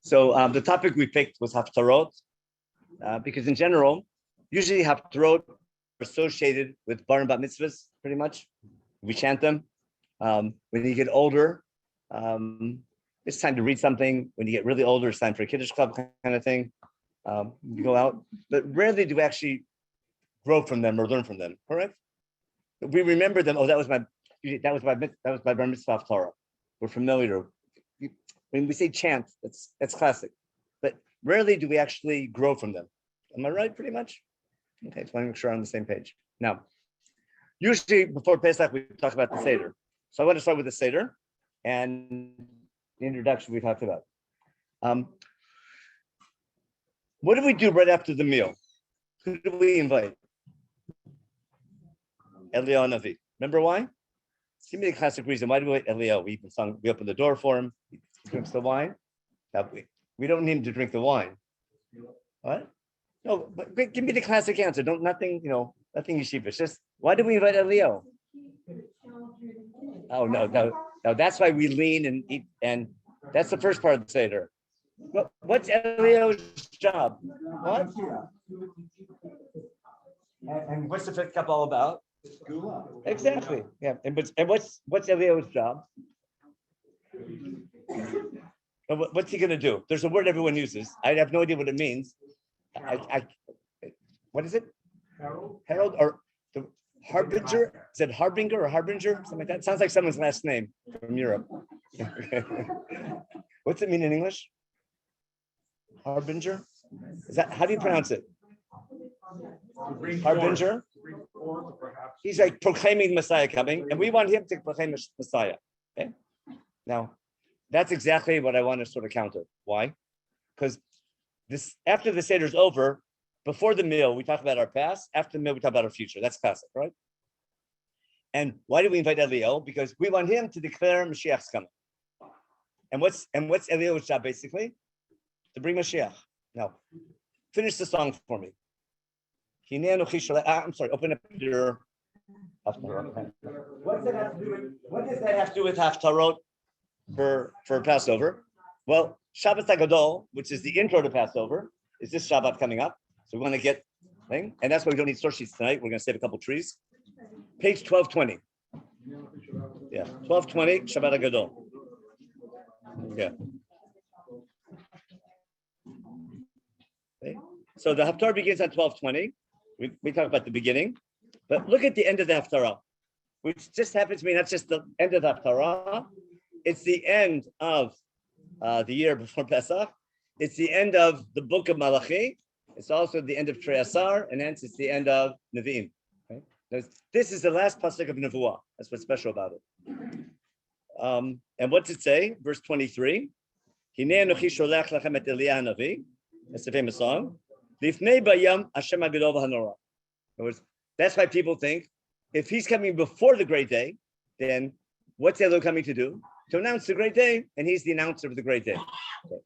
So the topic we picked was Haftarot, because in general, usually Haftarot are associated with bar and bat mitzvahs, pretty much. We chant them. When you get older, it's time to read something. When you get really older, it's time for a Kiddush Club kind of thing. You go out, but rarely do we actually grow from them or learn from them. Correct? We remember them. Oh, that was my bar mitzvah Haftarah. We're familiar. When we say chant, that's classic, but rarely do we actually grow from them. Am I right? Pretty much. Okay, so I want to make sure I'm on the same page. Now, usually before Pesach, we talk about the Seder. So I want to start with the Seder and the introduction we talked about. What do we do right after the meal? Who do we invite? Eliyahu Navi. Remember why? Give me the classic reason. Why do we invite Eliyahu? We open the door for him. He drinks the wine. Now, we don't need him to drink the wine. What? No, but give me the classic answer. Nothing yeshivish. Just why do we invite Eliyahu? Oh no. That's why we lean and eat, and that's the first part of the Seder. What's Eliyahu's job? What? And what's the fifth cup all about? Exactly. Yeah. And what's Eliyahu's job? What's he going to do? There's a word everyone uses. I have no idea what it means. What is it? Herald or the harbinger? Is it harbinger or harbinger? Something like that. Sounds like someone's last name from Europe. What's it mean in English? Harbinger? Is that how do you pronounce it? Harbinger? He's like proclaiming Messiah coming, and we want him to proclaim Messiah. Okay. Now, that's exactly what I want to sort of counter. Why? Because this after the Seder is over, before the meal, we talk about our past. After the meal, we talk about our future. That's classic, right? And why do we invite Eliyahu? Because we want him to declare Mashiach's coming. And what's Eliyahu's job basically? To bring Mashiach. Now, finish the song for me. I'm sorry, open up your Haftarot. What does that have to do with Haftarot for Passover? Well, Shabbat HaGadol, which is the intro to Passover, is this Shabbat coming up. So we want to get thing, and that's why we don't need source sheets tonight. We're going to save a couple trees. Page 1220. Yeah, 1220, Shabbat HaGadol. Yeah. Okay. So the Haftarah begins at 1220. We talk about the beginning, but look at the end of the Haftarah, which just happens to be not just the end of the Haftarah, it's the end of the year before Pesach. It's the end of the book of Malachi. It's also the end of Trei Asar, and hence it's the end of Nevi'im. Okay? This is the last pasuk of Nevuah. That's what's special about it. And what's it say? Verse 23. Hinei anochi sholach lachem et Eliyahu Navi. That's the famous song. Lifnei bayam Hashem hagadol v'hanora. In other words, that's why people think if he's coming before the great day, then what's Eliyahu coming to do? To announce the great day, and he's the announcer of the great day. Okay.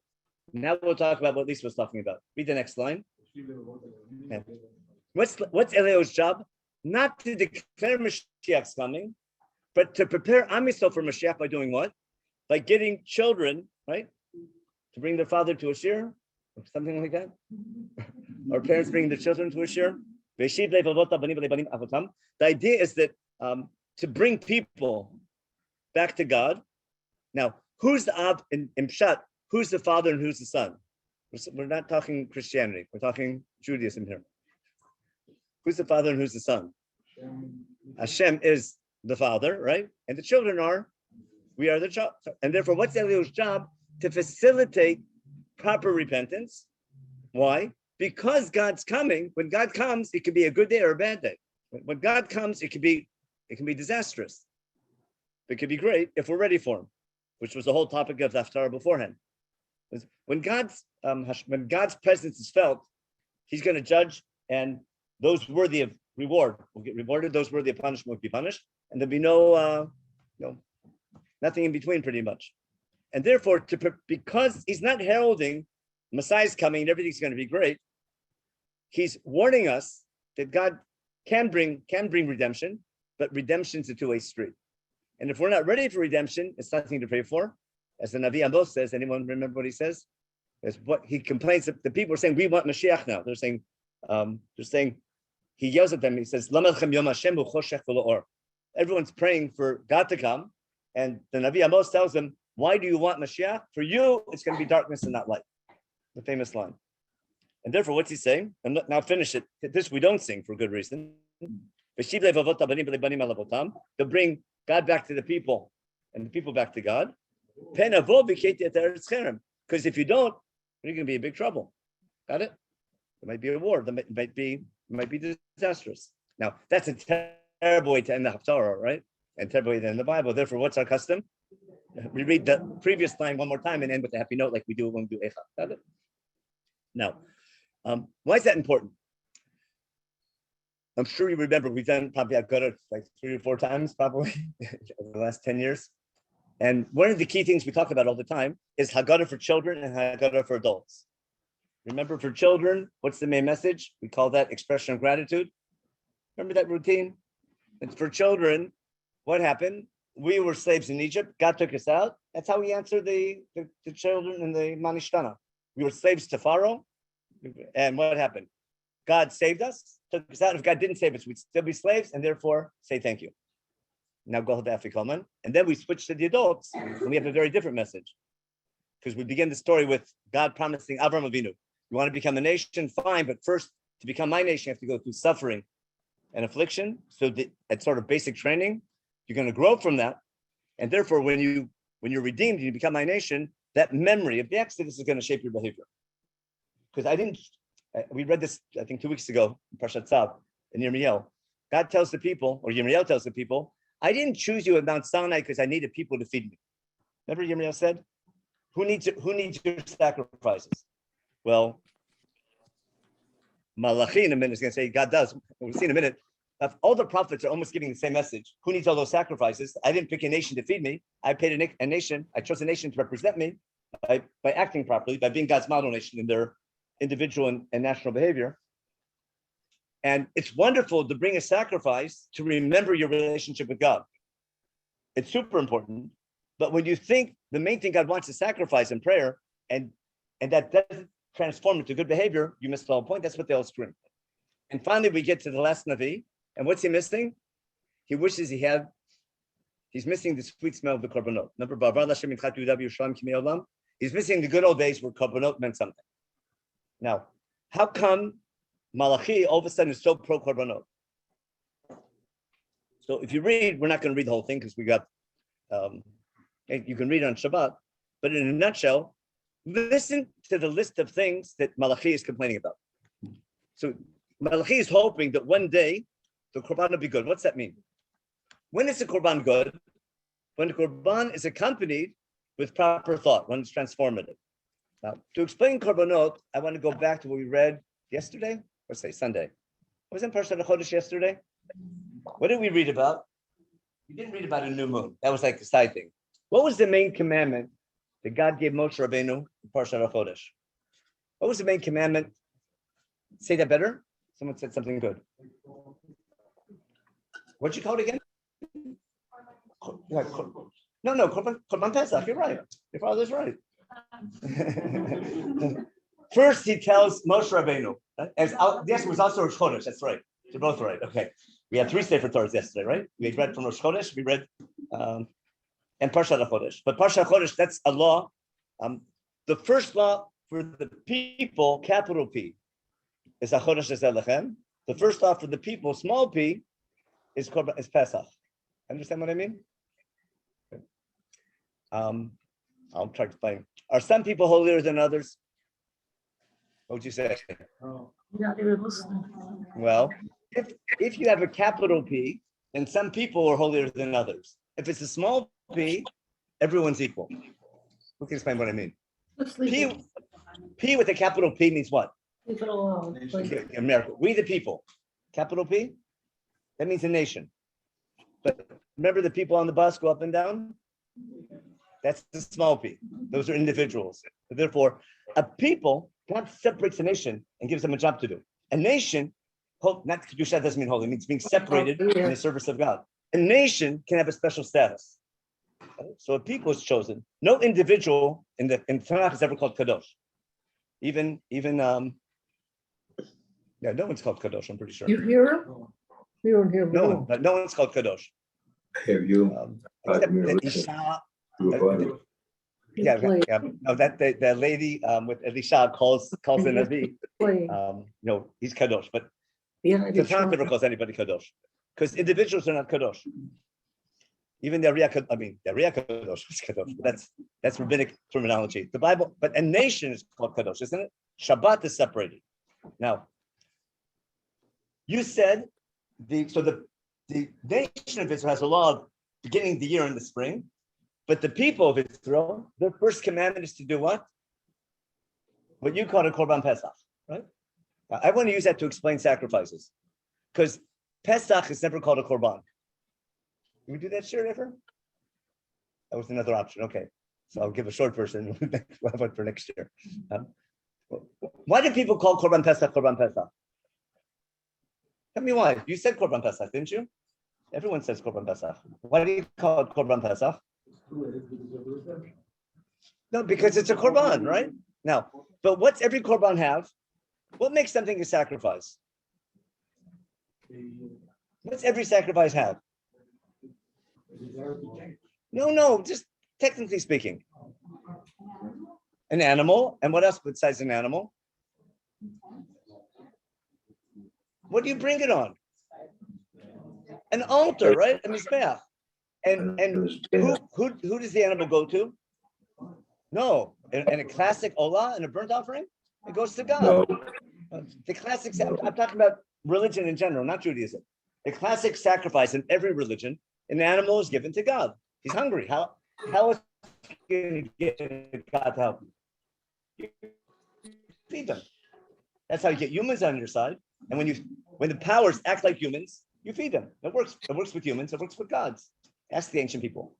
Now we'll talk about what Lisa was talking about. Read the next line. Okay. What's Eliyahu's job? Not to declare Mashiach's coming, but to prepare Am Yisrael for Mashiach by doing what? By getting children, right, to bring their father to a shir, or something like that. Or parents bringing their children to a shir. The idea is that to bring people back to God. Now, who's the Ab in Pshat? Who's the father and who's the son? We're not talking Christianity. We're talking Judaism here. Who's the father and who's the son? Hashem is the father, right? And the children we are the child. And therefore, what's Eliyahu's job? To facilitate proper repentance. Why? Because God's coming. When God comes, it can be a good day or a bad day. When God comes, it can be disastrous. It could be great if we're ready for him, which was the whole topic of the Haftarah beforehand. When God's presence is felt, he's going to judge, and those worthy of reward will get rewarded. Those worthy of punishment will be punished, and there'll be nothing in between, pretty much. And therefore, because he's not heralding Messiah's coming and everything's going to be great, he's warning us that God can bring redemption, but redemption's a two-way street. And if we're not ready for redemption, it's nothing to pray for. As the Navi Amos says, anyone remember what he says? Is what he complains that the people are saying, we want Mashiach now. They're saying, he yells at them, he says, everyone's praying for God to come. And the Navi Amos tells them, why do you want Mashiach? For you, it's going to be darkness and not light. The famous line. And therefore, what's he saying? And now finish it. This we don't sing for good reason. To bring God back to the people and the people back to God. Because if you don't, you're going to be in big trouble. Got it? There might be a war. There might be disastrous. Now, that's a terrible way to end the Haftarah, right? And terrible way to end the Bible. Therefore, what's our custom? We read the previous line one more time and end with a happy note like we do when we do Echa. Got it? Now, why is that important? I'm sure you remember we've done probably Haggadah like 3 or 4 times probably over the last 10 years. And one of the key things we talk about all the time is Haggadah for children and Haggadah for adults. Remember, for children, what's the main message? We call that expression of gratitude. Remember that routine? And for children, what happened? We were slaves in Egypt. God took us out. That's how we answered the children in the Manishtana. We were slaves to Pharaoh. And what happened? God saved us, took us out. If God didn't save us, we'd still be slaves and therefore say thank you. Now go to the Afikoman. And then we switch to the adults and we have a very different message. Because we begin the story with God promising Avram Avinu, you want to become a nation? Fine, but first to become my nation, you have to go through suffering and affliction. So at sort of basic training, you're going to grow from that. And therefore, when you're redeemed and you become my nation, that memory of the Exodus is going to shape your behavior. Because we read this, I think 2 weeks ago, in Parshat Tzav, in Yirmiyahu. God tells the people, or Yirmiyahu tells the people, I didn't choose you at Mount Sinai because I needed people to feed me. Remember Yirmiyahu said, who needs your sacrifices? Well, Malachi in a minute is going to say, God does. We'll see in a minute. All the prophets are almost giving the same message. Who needs all those sacrifices? I didn't pick a nation to feed me. I paid a nation. I chose a nation to represent me by acting properly, by being God's model nation in their individual and national behavior. And it's wonderful to bring a sacrifice to remember your relationship with God. It's super important. But when you think the main thing God wants is sacrifice and prayer, and that doesn't transform into good behavior, you miss the whole point. That's what they all scream. And finally, we get to the last Navi. And what's he missing? He wishes he's missing the sweet smell of the korbanot. Remember, he's missing the good old days where korbanot meant something. Now, how come Malachi all of a sudden is so pro korbanot? So if you read, we're not going to read the whole thing because we got, you can read it on Shabbat, but in a nutshell, listen to the list of things that Malachi is complaining about. So Malachi is hoping that one day the korban will be good. What's that mean? When is the korban good? When the korban is accompanied with proper thought, when it's transformative. Now, to explain korbanot, I want to go back to what we read yesterday, or say Sunday. Was in Parshat Chodesh yesterday? What did we read about? We didn't read about a new moon. That was like the side thing. What was the main commandment that God gave Moshe Rabbeinu in Parshat Chodesh? What was the main commandment? Say that better? Someone said something good. What'd you call it again? No, Korban Pesach. You're right. Your father's right. First, he tells Moshe Rabbeinu. Yes, it was also Rosh Chodesh. That's right. You're both right. Okay. We had 3 Sefer Torahs yesterday, right? We read from Rosh Chodesh. We read and Parshat Chodesh. But Parshat Chodesh, that's a law. The first law for the people, capital P, is HaChodesh Ezelechem. The first law for the people, small p, is Pesach. Understand what I mean? I'll try to explain. Are some people holier than others? What would you say? Well, if you have a capital P, then some people are holier than others. If it's a small p, everyone's equal. Who can explain what I mean? P with a capital P means what? Leave it alone. America. We the people. Capital P? That means a nation. But remember the people on the bus go up and down? That's the small p. Those are individuals. Therefore, a people, God separates a nation and gives them a job to do. A nation, not Kedusha doesn't mean holy, it means being separated in the service of God. A nation can have a special status. So a people is chosen. No individual in Tanakh is ever called Kadosh. Yeah, no one's called kadosh. I'm pretty sure. You hear him? You don't hear him. No one, but no one's called kadosh. Have you? Except the Isha. Yeah. No, that the lady with Elisha calls the Nabi. He's kadosh, but the Tanakh never calls anybody kadosh because individuals are not kadosh. Even the Ariya kadosh is kadosh. That's rabbinic terminology. The Bible, but a nation is called kadosh, isn't it? Shabbat is separated. Now, you said the nation of Israel has a law of beginning the year in the spring, but the people of Israel, their first commandment is to do what? What you call a Korban Pesach, right? Now, I want to use that to explain sacrifices, because Pesach is never called a Korban. Can we do that short ever? That was another option. Okay, so I'll give a short version. We'll have one for next year. Why do people call Korban Pesach Korban Pesach? Tell me why. You said Korban Pesach, didn't you? Everyone says Korban Pesach. Why do you call it Korban Pesach? No, because it's a Korban, right? Now, but what's every Korban have? What makes something a sacrifice? What's every sacrifice have? No, just technically speaking. An animal, and what else besides an animal? What do you bring it on? An altar, right? A mizbeach. And who does the animal go to? No, and a classic olah and a burnt offering, it goes to God. No. The classic. I'm talking about religion in general, not Judaism. The classic sacrifice in every religion, an animal is given to God. He's hungry. How is he going to get God to help you? Feed them. That's how you get humans on your side. And when the powers act like humans, you feed them. It works. It works with humans. It works with gods. Ask the ancient people.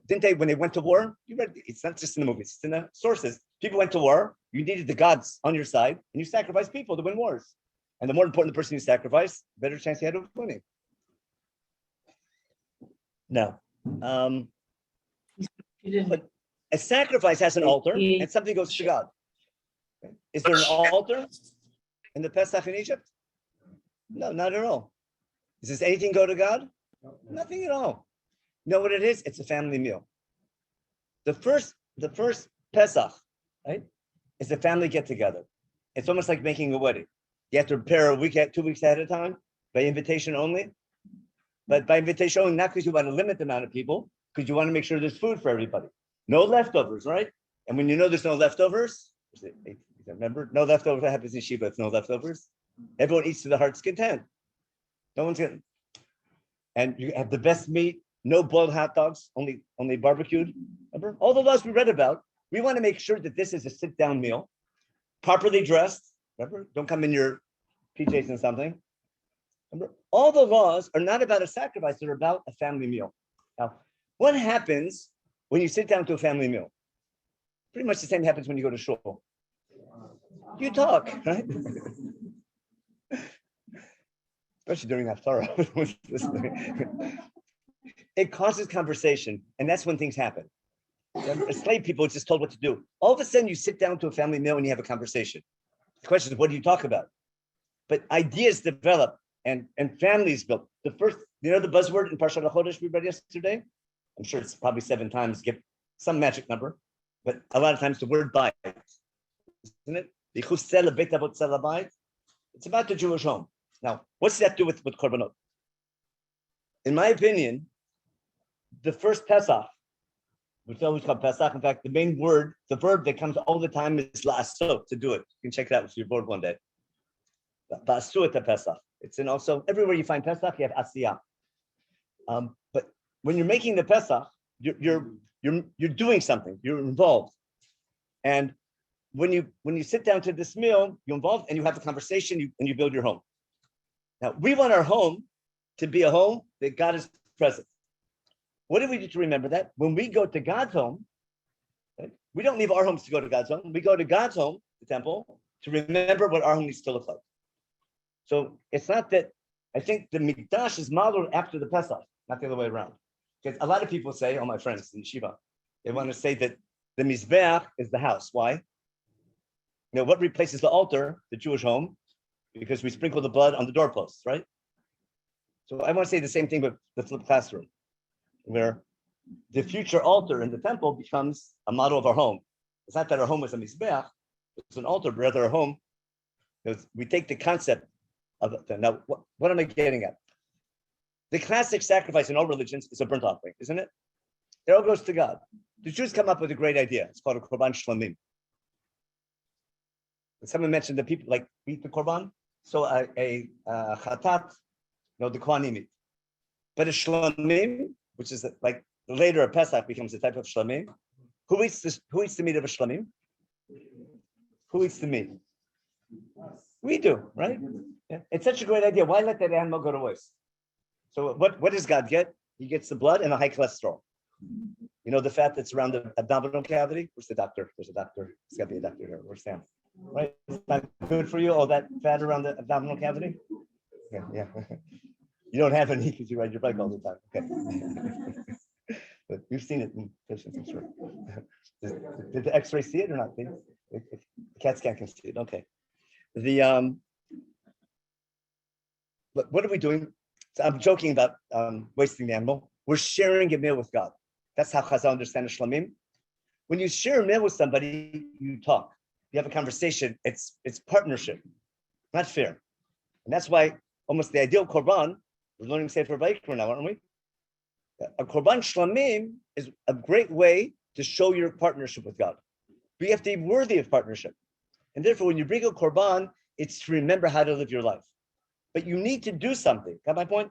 Didn't they, when they went to war? You read, it's not just in the movies, it's in the sources. People went to war. You needed the gods on your side, and you sacrificed people to win wars. And the more important the person you sacrifice, the better chance you had of winning. Now, but a sacrifice has an altar, and something goes to God. Is there an altar in the Pesach in Egypt? No, not at all. Does anything go to God? Nothing at all. You know what it is? It's a family meal. The first Pesach, right, is a family get together. It's almost like making a wedding. You have to prepare a week, 2 weeks ahead of time, by invitation only. But by invitation only, not because you want to limit the amount of people, because you want to make sure there's food for everybody. No leftovers, right? And when you know there's no leftovers, remember, no leftovers. What happens in Shiva? It's no leftovers. Everyone eats to the heart's content. No one's getting. And you have the best meat. No boiled hot dogs, only barbecued. Remember? All the laws we read about, we want to make sure that this is a sit-down meal, properly dressed. Remember? Don't come in your PJs and something. Remember? All the laws are not about a sacrifice, they're about a family meal. Now, what happens when you sit down to a family meal? Pretty much the same happens when you go to shul. You talk, right? Especially during Haftarot. It causes conversation, and that's when things happen. Slave people are just told what to do. All of a sudden, you sit down to a family meal and you have a conversation. The question is, what do you talk about? But ideas develop and families built. The first, the buzzword in Parshat HaChodesh we read yesterday? I'm sure it's probably 7 times, give some magic number, but a lot of times the word bayit, isn't it? It's about the Jewish home. Now, what's that do with korbanot? In my opinion, the first Pesach, which is always called Pesach. In fact, the main word, the verb that comes all the time is la'asot, to do it. You can check it out if you're bored one day. La'asot Pesach. It's in also, everywhere you find Pesach, you have asiyah. But when you're making the Pesach, you're doing something, you're involved. And when you sit down to this meal, you're involved and you have a conversation and you build your home. Now, we want our home to be a home that God is present. What do we do to remember that? When we go to God's home, right, we don't leave our homes to go to God's home. We go to God's home, the temple, to remember what our home needs to look like. So it's not that, I think the Mikdash is modeled after the Pesach, not the other way around. Because a lot of people say, all my friends in Yeshiva, they want to say that the Mizbeach is the house. Why? what replaces the altar, the Jewish home? Because we sprinkle the blood on the doorposts, right? So I want to say the same thing with the flipped classroom, where the future altar in the temple becomes a model of our home. It's not that our home is a mizbeach, it's an altar, but rather our home, because we take the concept of it. Now, what am I getting at? The classic sacrifice in all religions is a burnt offering, isn't it? It all goes to God. The Jews come up with a great idea. It's called a korban shlamim. And someone mentioned that people like eat the korban, so a chatat, the kohanim eat. But a shlamim, which is like later a Pesach becomes a type of shlamim. Who eats this? Who eats the meat of a shlamim? Who eats the meat? We do, right? Yeah. It's such a great idea. Why let that animal go to waste? So what does God get? He gets the blood and the high cholesterol. The fat that's around the abdominal cavity? Where's the doctor? There's a doctor. There's got to be a doctor here. Where's Sam? Right? It's not good for you, all that fat around the abdominal cavity? Yeah. You don't have any because you ride your bike all the time. Okay. But we've seen it in patients, I'm sure. Did the x-ray see it or not? The CAT scan can see it. Okay. But what are we doing? So I'm joking about wasting the animal. We're sharing a meal with God. That's how Chazal understand the shlamim. When you share a meal with somebody, you talk. You have a conversation. It's partnership, not fair. And that's why almost the ideal korban, we're learning Sefer Vayikra now, aren't we? A korban shlamim is a great way to show your partnership with God. But you have to be worthy of partnership. And therefore, when you bring a korban, it's to remember how to live your life. But you need to do something. Got my point?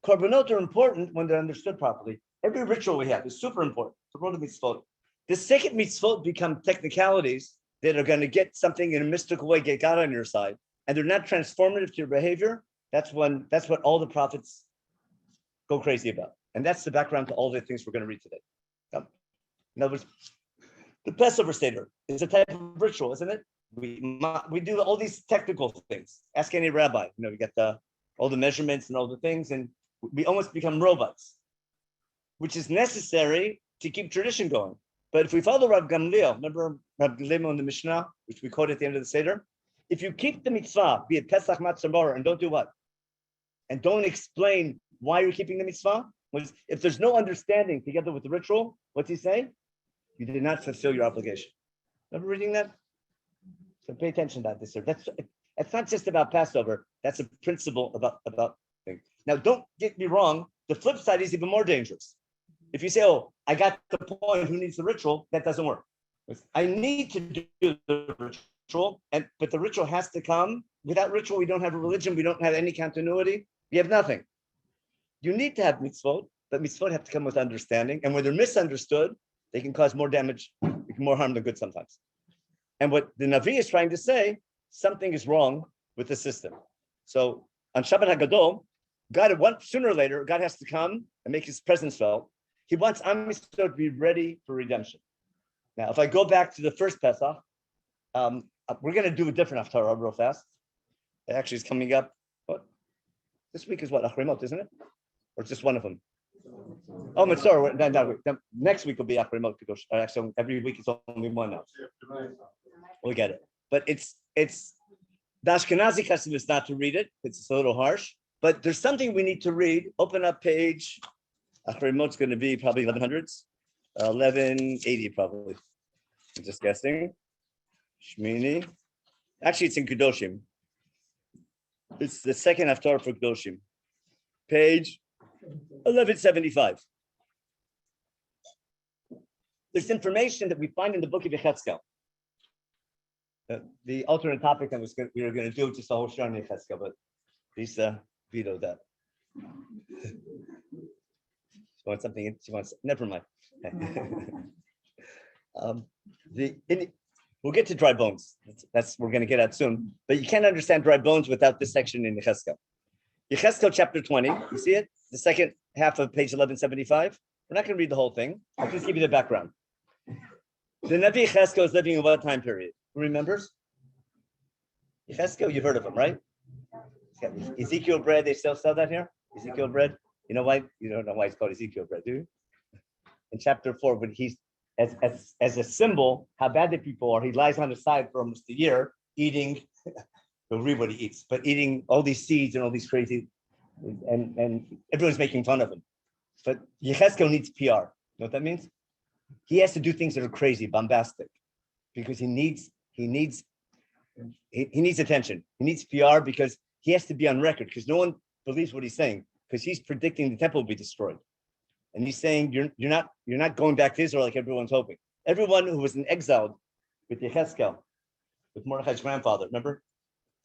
Korbanot are important when they're understood properly. Every ritual we have is super important. The world of mitzvot. The second mitzvot become technicalities that are going to get something in a mystical way, get God on your side, and they're not transformative to your behavior. That's what all the prophets go crazy about. And that's the background to all the things we're going to read today. In other words, the Passover Seder is a type of ritual, isn't it? We do all these technical things. Ask any rabbi. We get all the measurements and all the things, and we almost become robots, which is necessary to keep tradition going. But if we follow Rav Gamliel, remember Rav Gamliel in the Mishnah, which we quote at the end of the Seder? If you keep the mitzvah, be it Pesach, Matzah, Bar, and don't do what? And don't explain why you're keeping the mitzvah? If there's no understanding together with the ritual, what's he saying? You did not fulfill your obligation. Remember reading that? So pay attention to that this year. It's not just about Passover. That's a principle about things. Now, don't get me wrong. The flip side is even more dangerous. If you say, "Oh, I got the point. Who needs the ritual?" That doesn't work. I need to do the ritual, but the ritual has to come. Without ritual, we don't have a religion. We don't have any continuity. We have nothing. You need to have mitzvot, but mitzvot have to come with understanding. And when they're misunderstood, they can cause more damage, more harm than good sometimes. And what the Navi is trying to say, something is wrong with the system. So on Shabbat HaGadol, sooner or later, God has to come and make his presence felt. He wants Am Yisrael to be ready for redemption. Now, if I go back to the first Pesach, we're going to do a different Haftarot real fast. It actually is coming up. This week is what? Achrimot, isn't it? Or just one of them? Oh, Mitzvah. Next week will be Achrimot. Actually, every week is only one now. We'll get it. But it's the Ashkenazi custom is not to read it. It's a little harsh. But there's something we need to read. Open up page. Achrimot's going to be probably 1100s. 1180 probably. I'm just guessing. Shmini. Actually, it's in Kedoshim. It's the second Haftarah for Kedoshim. Page 1175. There's information that we find in the book of Yechezkel. The alternate topic we were going to do just a whole show on Yechezkel, but Lisa vetoed that. She wants something. Never mind. We'll get to dry bones. That's we're going to get at soon. But you can't understand dry bones without this section in Yechezkel. Yechezkel chapter 20. You see it? The second half of page 1175. We're not going to read the whole thing. I'll just give you the background. The Navi Yechezkel is living in what time period? Who remembers? Yechezkel, you've heard of him, right? Ezekiel bread. They still sell that here? Ezekiel bread. You know why? You don't know why it's called Ezekiel bread, do you? In chapter 4, when as a symbol how bad the people are. He lies on his side for almost a year, eating, we'll read what he eats, but eating all these seeds and all these crazy, and everyone's making fun of him. But Yechezkel needs PR. You know what that means? He has to do things that are crazy, bombastic, because he needs attention. He needs PR because he has to be on record, because no one believes what he's saying, because he's predicting the temple will be destroyed. And he's saying you're not going back to Israel like everyone's hoping. Everyone who was in exile with Yechezkel, with Mordechai's grandfather, remember?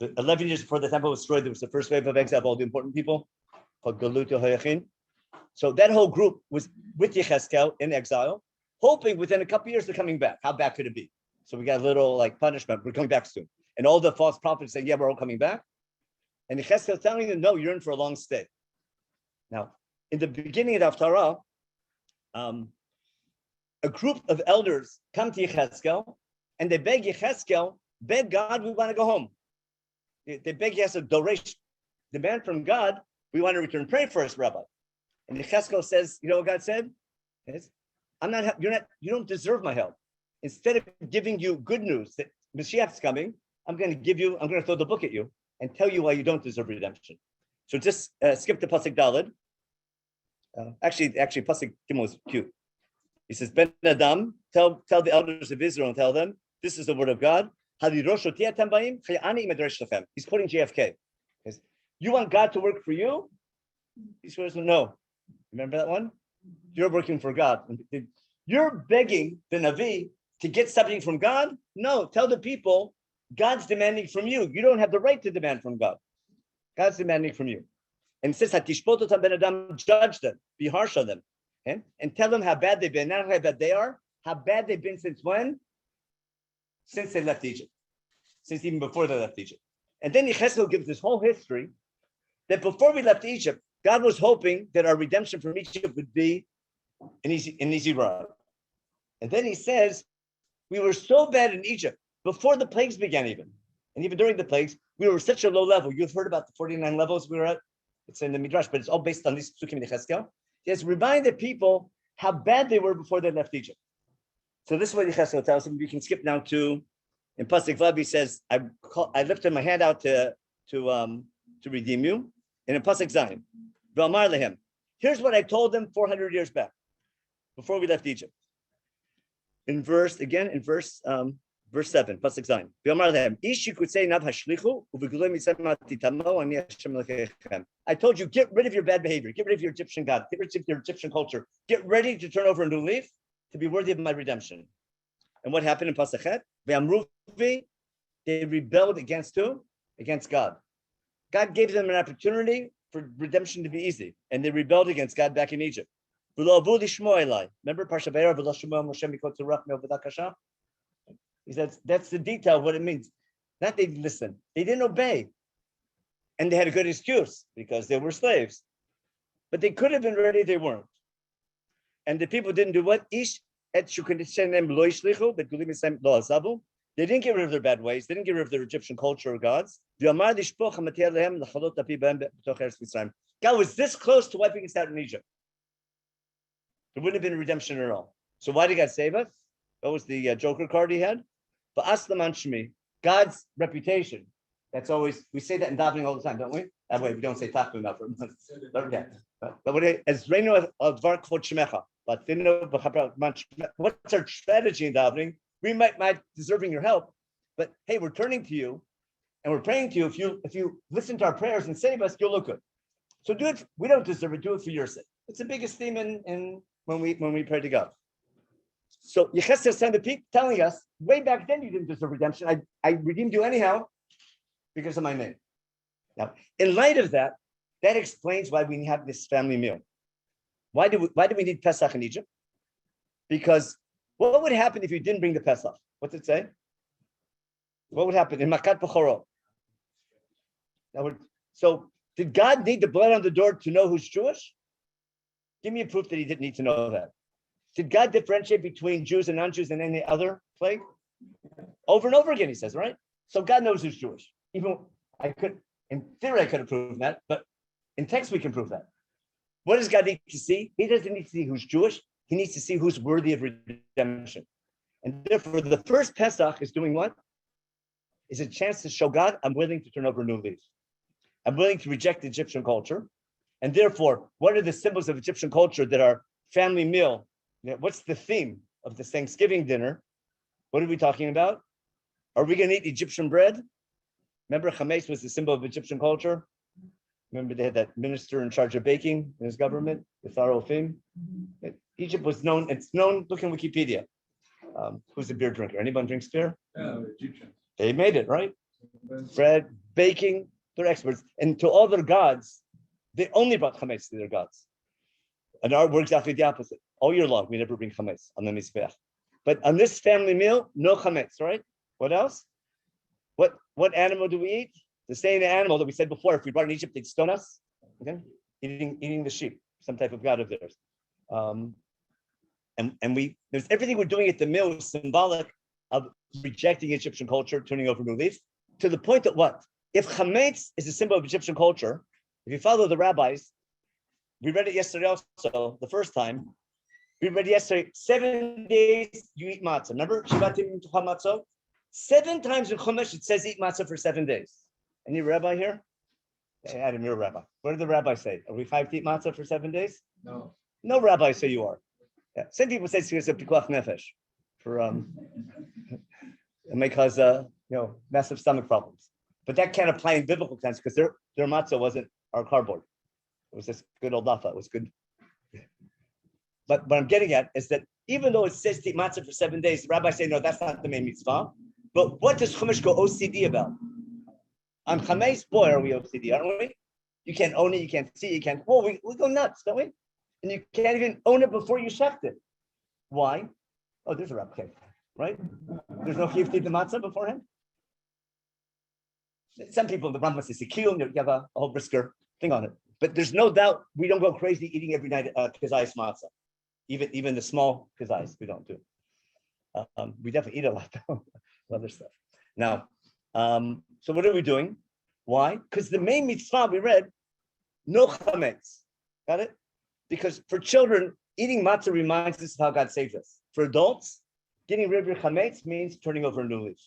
11 years before the temple was destroyed, there was the first wave of exile of all the important people, called Galut Hayachin. So that whole group was with Yechezkel in exile, hoping within a couple of years they're coming back. How bad could it be? So we got a little like punishment. We're coming back soon. And all the false prophets say, yeah, we're all coming back. And Yechezkel telling them, no, you're in for a long stay. Now, in the beginning of Haftarah, a group of elders come to Yechezkel and they beg Yechezkel, beg God, we want to go home. They beg Yechezkel, Doresh, demand from God, we want to return. Pray for us, Rabbi. And Yechezkel says, you know what God said? Yes, you don't deserve my help. Instead of giving you good news that Mashiach's coming, I'm going to throw the book at you and tell you why you don't deserve redemption. So just skip to Pasuk Daled. Actually, Pasuk Gimel was cute. He says, Ben Adam, tell the elders of Israel and tell them, this is the word of God. He's quoting JFK. You want God to work for you? He says, no. Remember that one? You're working for God. You're begging the Navi to get something from God? No, tell the people, God's demanding from you. You don't have the right to demand from God. God's demanding from you. And it says, judge them, be harsh on them, and tell them how bad they've been, not how bad they are, how bad they've been since when? Since they left Egypt, since even before they left Egypt. And then Yechezkel gives this whole history that before we left Egypt, God was hoping that our redemption from Egypt would be an easy ride. And then he says, we were so bad in Egypt before the plagues began even. And even during the plagues, we were such a low level. You've heard about the 49 levels we were at. It's in the Midrash, but it's all based on these psukim in Yechezkel. He has reminded people how bad they were before they left Egypt. So this is what Yechezkel tells him. We can skip now to, in Pasuk Vav, he says, I lifted my hand out to redeem you. And in Pasuk Zayin, V'amar lehem, here's what I told them 400 years back, before we left Egypt. In verse 7, Pasuk Zayin. V'amar lehem, ish could say nav hashlichu uv'gulei misema titamo ani Hashem lekechem. I told you, get rid of your bad behavior, get rid of your Egyptian God, get rid of your Egyptian culture, get ready to turn over a new leaf to be worthy of my redemption. And what happened in Pasuk Het? V'amruvi, they rebelled against who? Against God. God gave them an opportunity for redemption to be easy, and they rebelled against God back in Egypt. Remember Parsha Vayera, he says that's the detail of what it means. Not they listened, they didn't obey, and they had a good excuse because they were slaves. But they could have been ready, they weren't. And the people didn't do what? They didn't get rid of their bad ways. They didn't get rid of their Egyptian culture or gods. God was this close to wiping us out in Egypt. There wouldn't have been redemption at all. So why did God save us? That was the Joker card he had. But Aslam Shmi, God's reputation. That's always, we say that in davening all the time, don't we? That way we don't say tachlim now for months. But as Reino of Var Kvod Shemecha, what's our strategy in davening? We might deserving your help, but hey, we're turning to you and we're praying to you. If you listen to our prayers and save us, you'll look good. So do it. We don't deserve it. Do it for your sake. It's the biggest theme in when we pray to God. So Yechezkel sent the people telling us, way back then you didn't deserve redemption. I redeemed you anyhow because of my name. Now, in light of that, that explains why we have this family meal. Why do we need Pesach in Egypt? Because what would happen if you didn't bring the Pesach? What's it say? What would happen in Makat Bechorot? So did God need the blood on the door to know who's Jewish? Give me a proof that he didn't need to know that. Did God differentiate between Jews and non-Jews in any other plague? Over and over again, he says, right? So God knows who's Jewish. Even in theory, I could have proven that, but in text, we can prove that. What does God need to see? He doesn't need to see who's Jewish. he needs to see who's worthy of redemption. And therefore, the first Pesach is doing what? Is a chance to show God, I'm willing to turn over a new leaf. I'm willing to reject Egyptian culture. And therefore, what are the symbols of Egyptian culture that are family meal? What's the theme of this Thanksgiving dinner? What are we talking about? Are we going to eat Egyptian bread? Remember, chametz was the symbol of Egyptian culture. Remember, they had that minister in charge of baking in his government, the Tharofim. Egypt was known, it's known, look in Wikipedia. Who's a beer drinker? Anyone drinks beer? Yeah, Egyptians. They made it, right? Bread, baking, they're experts. And to all their gods, they only brought chametz to their gods. And we're exactly the opposite. All year long, we never bring chametz on the mizbeach. But on this family meal, no chametz, right? What else? What animal do we eat? The same animal that we said before, if we brought in Egypt, they'd stone us. Okay? Eating the sheep, some type of god of theirs. And there's everything we're doing at the meal is symbolic of rejecting Egyptian culture, turning over new leaf, to the point that what? If chametz is a symbol of Egyptian culture, if you follow the rabbis, we read it yesterday also, the first time, we read yesterday, 7 days you eat matzah. Remember? Shivatim matzah? 7 times in Chumash it says eat matzah for 7 days. Any rabbi here? Hey, Adam, you're a rabbi. What did the rabbi say? Are we 5 to eat matzah for 7 days? No. No rabbi say you are. Yeah. Some people say it's because of pikuach nefesh, for it may cause massive stomach problems. But that can't apply in biblical sense because their matzah wasn't our cardboard. It was this good old lafa. It was good. But what I'm getting at is that even though it says to eat matzah for 7 days, the rabbis say, no, that's not the main mitzvah. But what does Chumash go OCD about? On chametz, boy, are we OCD, aren't we? You can't own it, you can't see it, you can't. Oh, we go nuts, don't we? And you can't even own it before you shecht it. Why? Oh, there's a rabbi, right? There's no chiyuv to eat the matzah beforehand. Some people, the Rambam says, you have a whole brisker thing on it. But there's no doubt we don't go crazy eating every night kazayis matzah. Even the small kazayis, we don't do. We definitely eat a lot of other stuff. Now, so what are we doing? Why? Because the main mitzvah we read, no chametz. Got it? Because for children, eating matzah reminds us of how God saved us. For adults, getting rid of your chametz means turning over a new leaf.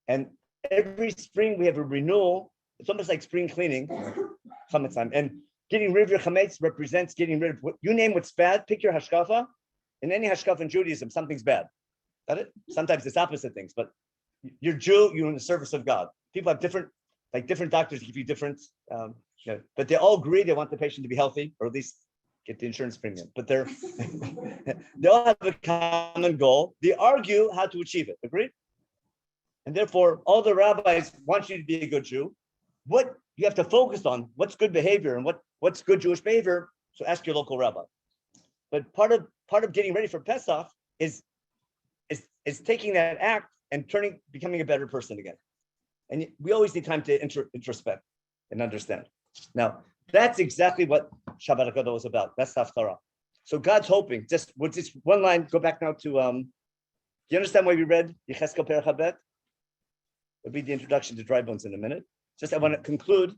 And every spring we have a renewal. It's almost like spring cleaning, chametz time. And getting rid of your chametz represents getting rid of what you name what's bad. Pick your hashkafa. In any hashkafa in Judaism, something's bad. Got it? Sometimes it's opposite things, but you're Jew, you're in the service of God. People have different doctors give you different, but they all agree they want the patient to be healthy, or at least get the insurance premium. But they all have a common goal. They argue how to achieve it. Agreed? And therefore, all the rabbis want you to be a good Jew. What you have to focus on, what's good behavior and what's good Jewish behavior. So ask your local rabbi. But part of getting ready for Pesach is taking that act and becoming a better person again. And we always need time to introspect and understand. Now, that's exactly what Shabbat HaGadol was about. That's Haftarot. So God's hoping, just one line, go back now to, do you understand why we read Yecheskel Perach HaBet? It'll be the introduction to dry bones in a minute. Just I want to conclude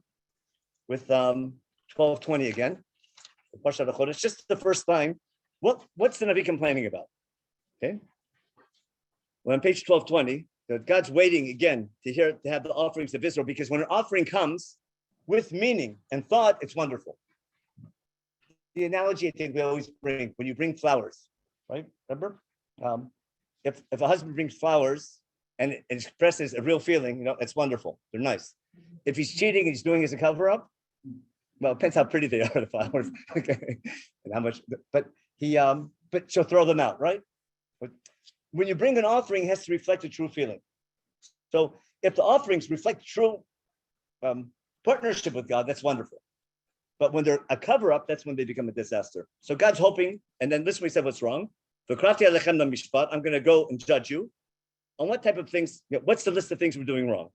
with 12:20 again. It's just the first line. What's the Navi complaining about? Okay. Well, on page 12:20, God's waiting again to have the offerings of Israel, because when an offering comes with meaning and thought, it's wonderful. The analogy I think we always bring when you bring flowers, right? Remember, if a husband brings flowers and it expresses a real feeling, it's wonderful. They're nice. If he's cheating and he's doing it as a cover-up, well, it depends how pretty they are, the flowers, okay, and how much. But she'll throw them out, right? But when you bring an offering, it has to reflect a true feeling. So if the offerings reflect true partnership with God, that's wonderful. But when they're a cover-up, that's when they become a disaster. So God's hoping, and then listen, we said what's wrong. I'm going to go and judge you on what type of things. What's the list of things we're doing wrong?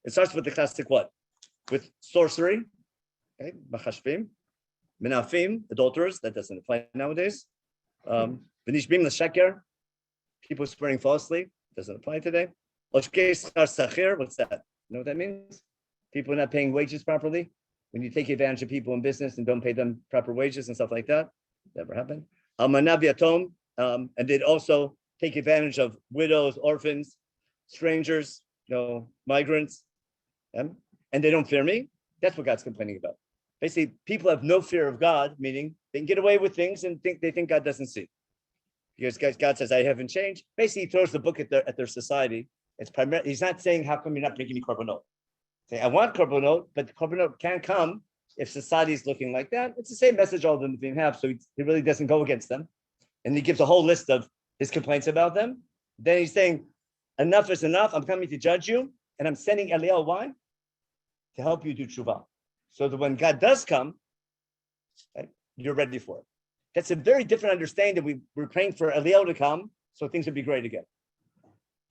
It starts with the classic what? With sorcery, okay, machashvim, menafim, adulterers. That doesn't apply nowadays. V'nishbim l'sheker, people swearing falsely. Doesn't apply today. Oshkei schar sachir, what's that? You know what that means? People not paying wages properly. When you take advantage of people in business and don't pay them proper wages and stuff like that. Never happened. Almana v'yatom, and they'd also take advantage of widows, orphans, strangers, migrants, and they don't fear me. That's what God's complaining about. Basically, people have no fear of God, meaning they can get away with things and they think God doesn't see. Because God says, I haven't changed. Basically, he throws the book at their society. It's primarily, he's not saying, how come you're not bringing me korbanot? Saying, I want korbanot, but the korbanot can't come if society is looking like that. It's the same message all of them have, so he really doesn't go against them. And he gives a whole list of his complaints about them. Then he's saying, enough is enough. I'm coming to judge you, and I'm sending Eliyahu. Why? To help you do tshuva. So that when God does come, right, you're ready for it. That's a very different understanding. We're praying for Eliyahu to come, so things would be great again.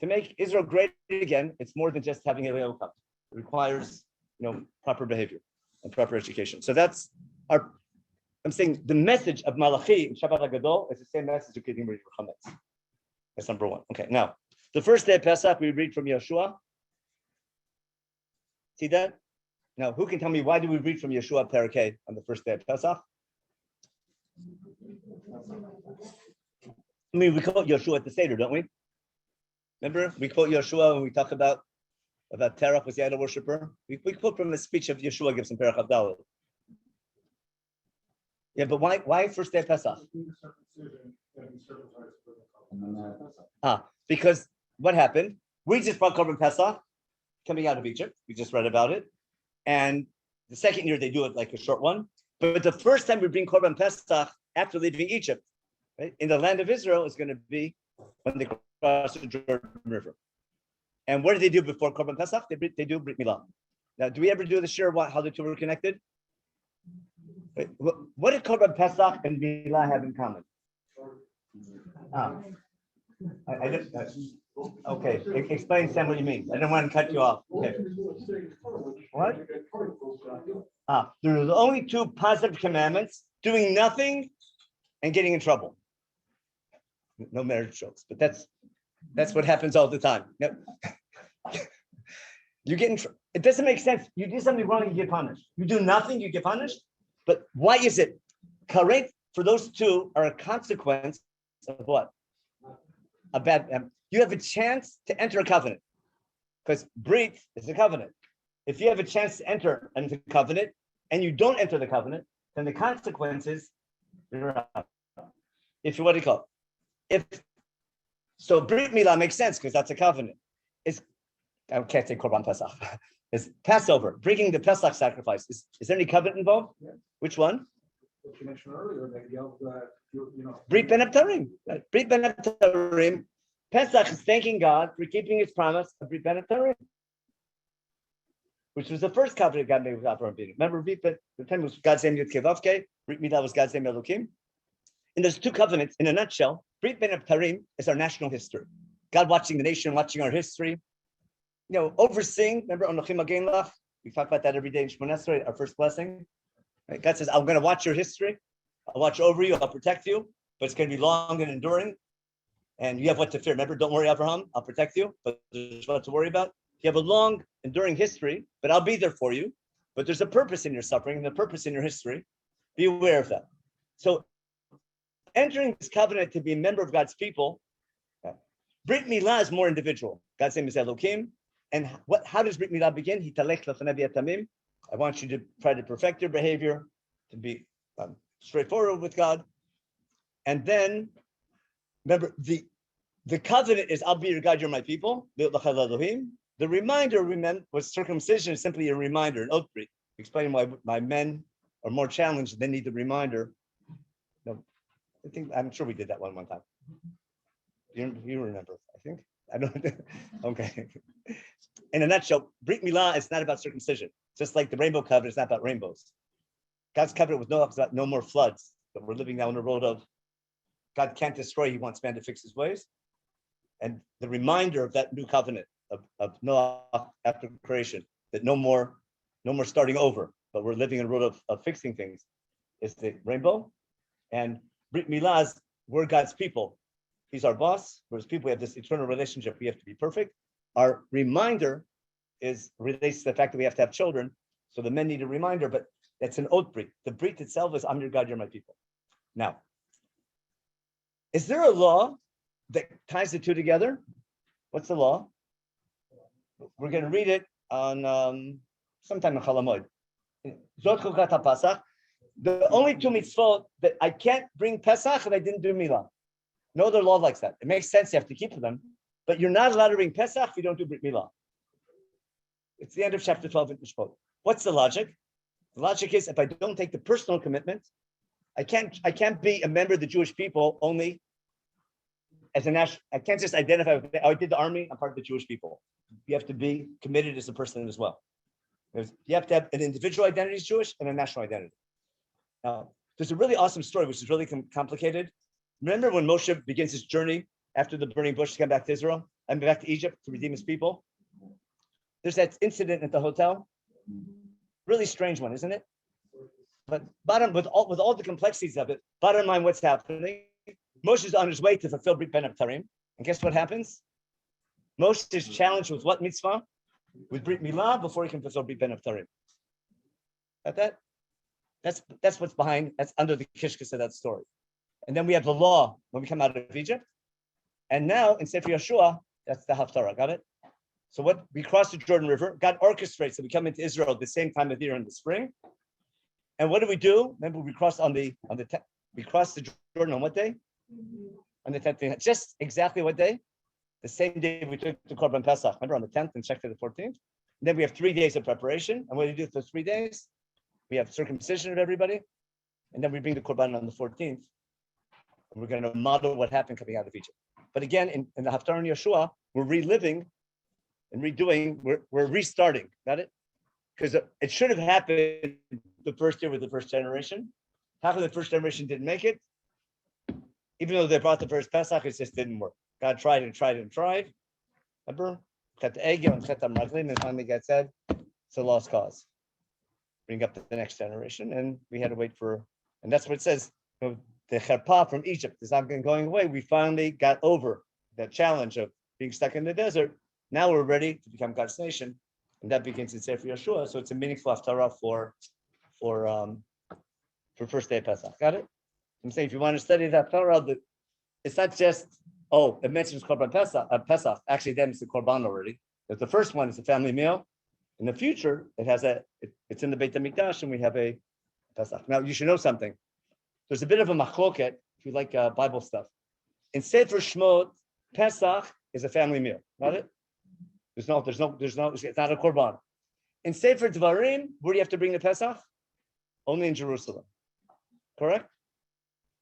To make Israel great again, it's more than just having Eliyahu come. It requires, proper behavior and proper education. So that's I'm saying the message of Malachi in Shabbat HaGadol is the same message of getting ready for Chametz. That's number one. Okay, now, the first day of Pesach, we read from Yeshua. See that? Now, who can tell me why do we read from Yeshua Parakeh on the first day of Pesach? We quote Yeshua at the Seder, don't we? Remember, we quote Yeshua when we talk about Terach was the idol worshiper. We quote from the speech of Yeshua gives in Perach Avdallah. Yeah, but why first day of Pesach? Because what happened? We just brought Korban Pesach coming out of Egypt. We just read about it. And the second year they do it like a short one. But the first time we bring Korban Pesach after leaving Egypt, right, in the land of Israel is going to be when they cross the Jordan River. And what did they do before Korban Pesach? They do Brit Milah. Now, do we ever do the share how the two were connected? Wait, what did Korban Pesach and Milah have in common? Okay, explain, Sam, what you mean. I don't want to cut you off. Okay. What? There are the only two positive commandments: doing nothing and getting in trouble. No marriage jokes, but that's what happens all the time. Yep. You get in trouble. It doesn't make sense. You do something wrong, you get punished. You do nothing, you get punished. But why is it? Correct for those two are a consequence of what? A bad. You have a chance to enter a covenant because Brit is a covenant. If you have a chance to enter into the covenant and you don't enter the covenant, then the consequences you're out. If you what do you call it? So Brit Milah makes sense because that's a covenant. I can't say Korban Pesach. It's Passover, bringing the Pesach sacrifice. Is there any covenant involved? Yeah. Which one? What you mentioned earlier, that Brit Ben Abtarim. Brit Ben Abtarim. Pesach is thanking God for keeping his promise of Brit Ben Abtarim, which was the first covenant God made with Abraham. Remember, the time was God's name Yud Kevavke. Brit Milah was God's name Elokim. And there's two covenants in a nutshell. Brit Ben Abtarim is our national history. God watching the nation, watching our history. Overseeing. Remember, Anochim Magen Lach. We talk about that every day in Shemona Esrei, our first blessing. Right? God says, I'm going to watch your history. I'll watch over you. I'll protect you. But it's going to be long and enduring. And you have what to fear. Remember, don't worry, Abraham. I'll protect you. But there's what to worry about. You have a long, enduring history, but I'll be there for you. But there's a purpose in your suffering and a purpose in your history. Be aware of that. So entering this covenant to be a member of God's people, Brit Milah is more individual. God's name is Elokim. And how does Brit Milah begin? I want you to try to perfect your behavior, to be straightforward with God. And then, remember, the covenant is, I'll be your God, you're my people. The reminder, was circumcision is simply a reminder, an oath break. Explaining why my men are more challenged, they need the reminder. I'm sure we did that one time. You remember, I think. I don't. Okay. In a nutshell, Brit Milah is not about circumcision. Just like the rainbow covenant is not about rainbows. God's covenant with Noah is about no more floods. But we're living now in a world of God can't destroy. He wants man to fix his ways. And the reminder of that new covenant of Noah after creation, that no more starting over, but we're living in a world of fixing things, is the rainbow. And Brit Milah, we're God's people. He's our boss. We're his people. We have this eternal relationship. We have to be perfect. Our reminder relates to the fact that we have to have children. So the men need a reminder, but that's an oath brit. The brit itself is, I'm your God, you're my people. Now, Is there a law that ties the two together? What's the law? We're going to read it on sometime in Chalamoid. Zot Chukat HaPasach. The only two mitzvot that I can't bring Pesach if I didn't do Milah. No other law likes that. It makes sense you have to keep them, but you're not allowed to bring Pesach if you don't do Brit Milah. It's the end of chapter 12 in Mishpot. What's the logic? The logic is if I don't take the personal commitment, I can't be a member of the Jewish people only as a national. I can't just identify with, I did the army, I'm part of the Jewish people. You have to be committed as a person as well. You have to have an individual identity as Jewish and a national identity. Now, there's a really awesome story, which is really complicated. Remember when Moshe begins his journey after the burning bush to come back to Israel and back to Egypt to redeem his people? There's that incident at the hotel. Really strange one, isn't it? But with all the complexities of it, bottom line, what's happening? Moshe is on his way to fulfill Brit Ben Abtarim, and guess what happens? Moshe is challenged with what mitzvah? With Brit Milah before he can fulfill Brit Ben Abtarim. Got that? That's what's behind. That's under the kishkas of that story. And then we have the law when we come out of Egypt, and now in Sefer Yeshua, that's the Haftarah. Got it? So what we cross the Jordan River. God orchestrates that we come into Israel at the same time of the year in the spring. And what do we do? Remember, we crossed we crossed the Jordan on what day? On the 10th day. Just exactly what day? The same day we took the Korban Pesach. Remember, on the 10th and checked to the 14th. And then we have 3 days of preparation. And what do you do for 3 days? We have circumcision of everybody. And then we bring the Korban on the 14th. And we're going to model what happened coming out of Egypt. But again, in the Haftarah and Yeshua, we're reliving and redoing, we're restarting. Got it? Because it should have happened the first year with the first generation. How come the first generation didn't make it? Even though they brought the first Pesach, it just didn't work. God tried and tried and tried. Remember? And finally God said, it's a lost cause. Bring up the next generation. And we had to wait for, and that's what it says. The Cherpah from Egypt is not going away. We finally got over that challenge of being stuck in the desert. Now we're ready to become God's nation. And that begins in Sefer Yeshua. So it's a meaningful Haftarah for first day of Pesach. Got it? I'm saying if you want to study that Haftarah, it's not just, it mentions Korban Pesach. Actually, then it's the Korban already. But the first one is a family meal. In the future, it's in the Beit HaMikdash, and we have a Pesach. Now, you should know something. There's a bit of a machloket, if you like Bible stuff. In Sefer Shmot, Pesach is a family meal. Got it? It's not a Korban. In Sefer Dvarim, where do you have to bring the Pesach? Only in Jerusalem. Correct?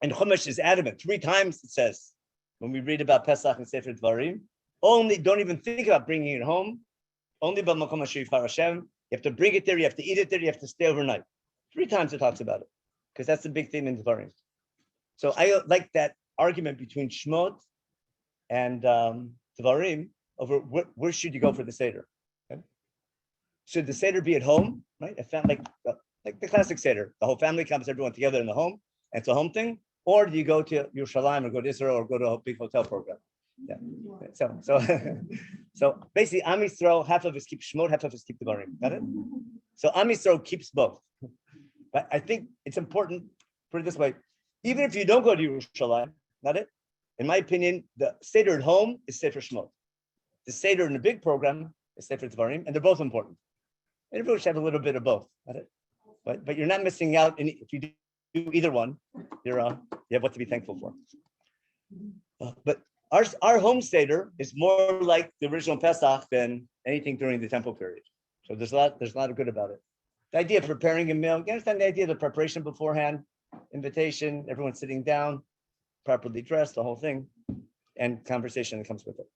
And Chumash is adamant. 3 times it says, when we read about Pesach in Sefer Dvarim, don't even think about bringing it home. Only b'makom asher yivchar Hashem. You have to bring it there, you have to eat it there, you have to stay overnight. 3 times it talks about it, because that's the big theme in Dvarim. So I like that argument between Shmot and Dvarim over where should you go for the Seder. Okay? Should the Seder be at home, right? Like the classic Seder. The whole family comes, everyone together in the home, and it's a home thing. Or do you go to Yerushalayim or go to Israel or go to a big hotel program? Yeah. So basically, Am Yisrael, half of us keep Shmot, half of us keep Dvarim. Got it? So Am Yisrael keeps both. But I think it's important, put it this way, even if you don't go to Yerushalayim, got it? In my opinion, the Seder at home is Sefer Shmot. The Seder in the big program is Sefer Dvarim, and they're both important. And everyone should have a little bit of both. Got it? But you're not missing out if you do either one. You have what to be thankful for. But our home Seder is more like the original Pesach than anything during the temple period. So there's a lot of good about it. The idea of preparing a meal, you understand the idea of the preparation beforehand, invitation, everyone sitting down, properly dressed, the whole thing, and conversation that comes with it.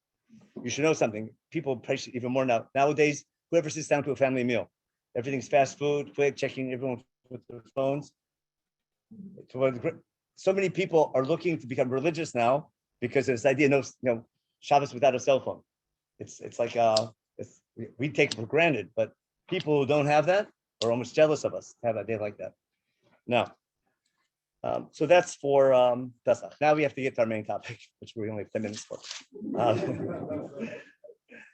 You should know something. People appreciate even more now. Nowadays, whoever sits down to a family meal, everything's fast food, quick, checking everyone with their phones. So many people are looking to become religious now because of this idea of Shabbos without a cell phone. It's like we take it for granted, but people who don't have that are almost jealous of us to have a day like that. Now, so that's for Pesach. Now we have to get to our main topic, which we only have 10 minutes for.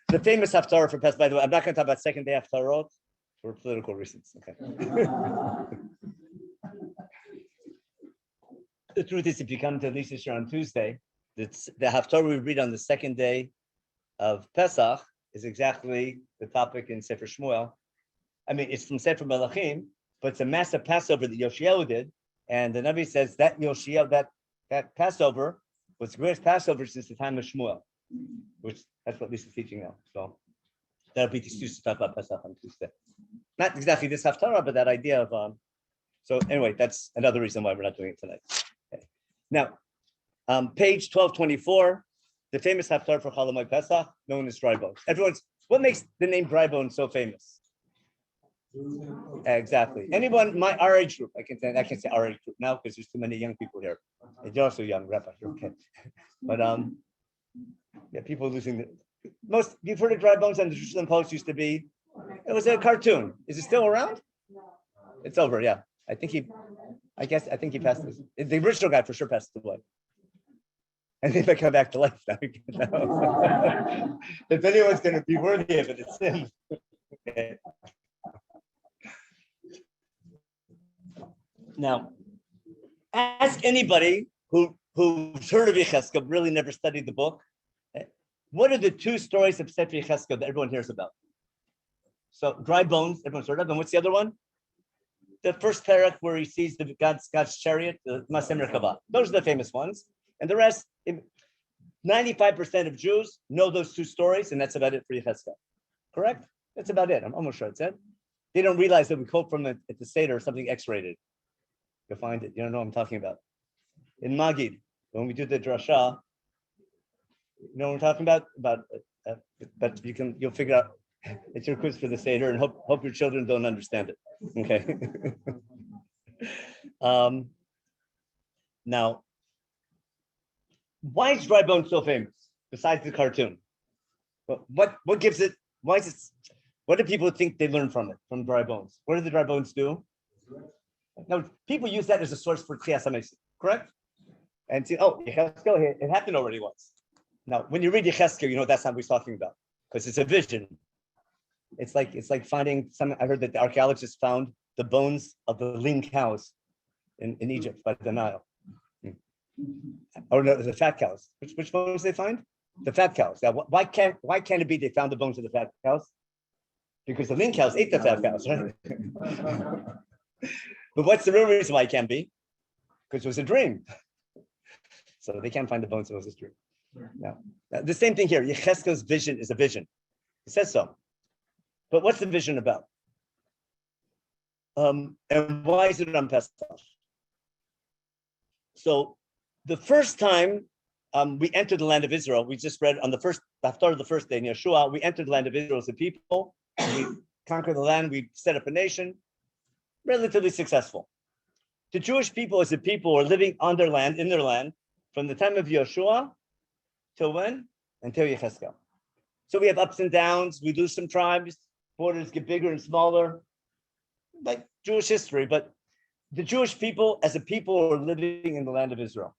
The famous Haftarah for Pesach, by the way, I'm not going to talk about second day Haftarot for political reasons. Okay. The truth is, if you come to Lisa Shir on Tuesday, the Haftarah we read on the second day of Pesach is exactly the topic in Sefer Shmuel. I mean, it's from Sefer Melachim, but it's a massive Passover that Yoshiyahu did, and the Navi says that Yoshiyahu, that Passover was the greatest Passover since the time of Shmuel, which that's what Lisa's teaching now. So that'll be the excuse to talk about Pesach on Tuesday. Not exactly this Haftarah, but that idea of. So anyway, that's another reason why we're not doing it tonight. Okay. Now, page 1224, the famous Haftarah for Chol Hamoed Pesach, known as dry bones. What makes the name dry bones so famous? Exactly. Anyone, our age group, I can say our age group now because there's too many young people here. You're also young, Rabbi. Okay. But yeah, people losing most. You've heard of dry bones, and the Jerusalem Post used to be. It was a cartoon. Is it still around? It's over. Yeah, I think he passed this. The original guy for sure passed away. And they might come back to life now. If anyone's going to be worthy of it, it's him. Okay. Now, ask anybody who's heard of Yechezkel, really never studied the book. What are the two stories of Sefer Yechezkel that everyone hears about? So, dry bones, everyone's heard of. And what's the other one? The first parak where he sees God's chariot, the Masem Merkavah. Those are the famous ones. And the rest, 95% of Jews know those two stories, and that's about it for Yechezkel. Correct? That's about it. I'm almost sure it's it. They don't realize that we quote from it at the Seder, something X-rated. You'll find it. You don't know what I'm talking about. In Magid, when we do the drasha, you know what I'm talking about? But you'll figure out. It's your quiz for the Seder, and hope your children don't understand it. Okay. Now, why is dry bones so famous? Besides the cartoon, what gives it? Why is it? What do people think they learn from it? From dry bones? What do the dry bones do? Now, people use that as a source for Tchias HaMesim, correct? And see, Yechezkel, it happened already once. Now, when you read Yechezkel, you know that's not what he's talking about because it's a vision. It's like finding some. I heard that the archaeologists found the bones of the lean cows in Egypt by the Nile. Or no, the fat cows. Which bones they find? The fat cows. Now, why can't it be they found the bones of the fat cows? Because the lean cows ate the fat cows, right? But what's the real reason why it can't be? Because it was a dream. So they can't find the bones, it was a dream. Now, the same thing here. Yechezkel's vision is a vision. It says so. But what's the vision about? And why is it on Pesach? So the first time we entered the land of Israel, we just read on the first Haftarah of the first day in Yeshua, we entered the land of Israel as a people. We conquered the land, we set up a nation, relatively successful. The Jewish people as a people were living on their land, in their land, from the time of Yeshua till when? Until Yechezkel. So we have ups and downs, we lose some tribes, borders get bigger and smaller, like Jewish history, but the Jewish people as a people are living in the land of Israel.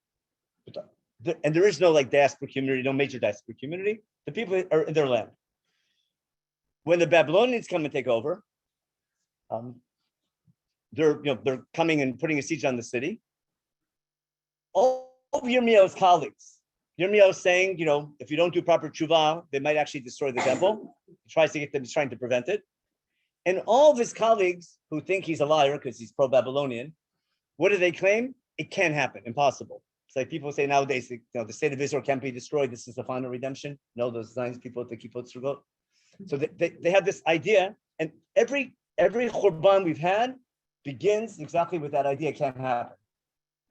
And there is no like diaspora community, no major diaspora community. The people are in their land. When the Babylonians come and take over, they're coming and putting a siege on the city. All of Yirmiyahu's colleagues, Yirmiyahu is saying, if you don't do proper tshuva, they might actually destroy the temple. He tries to get them, he's trying to prevent it. And all of his colleagues who think he's a liar because he's pro-Babylonian, what do they claim? It can't happen, impossible. It's like people say nowadays, the state of Israel can't be destroyed. This is the final redemption. No, those Zionist people at the Kibbutz Rugot. So they have this idea, and every Churban we've had begins exactly with that idea. It can't happen.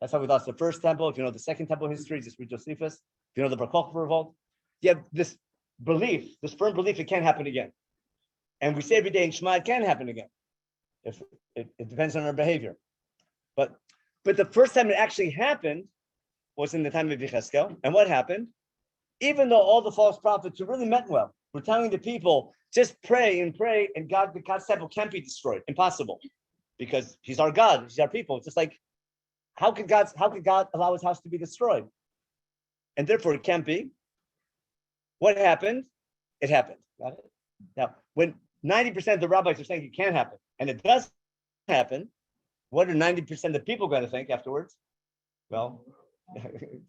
That's how we lost the first temple. If you know the second temple history, just read Josephus. If you know the Bar Kokhba revolt, you have this belief, this firm belief, it can't happen again. And we say every day in Shema, it can happen again. If it depends on our behavior. But the first time it actually happened was in the time of Yechezkel. And what happened? Even though all the false prophets who really meant well were telling the people, just pray, and God's temple can't be destroyed. Impossible. Because he's our God, he's our people. It's just like, how could God allow his house to be destroyed? And therefore it can't be. What happened? It happened. Got it? Now, when 90% of the rabbis are saying it can't happen, and it does happen, what are 90% of the people going to think afterwards? Well,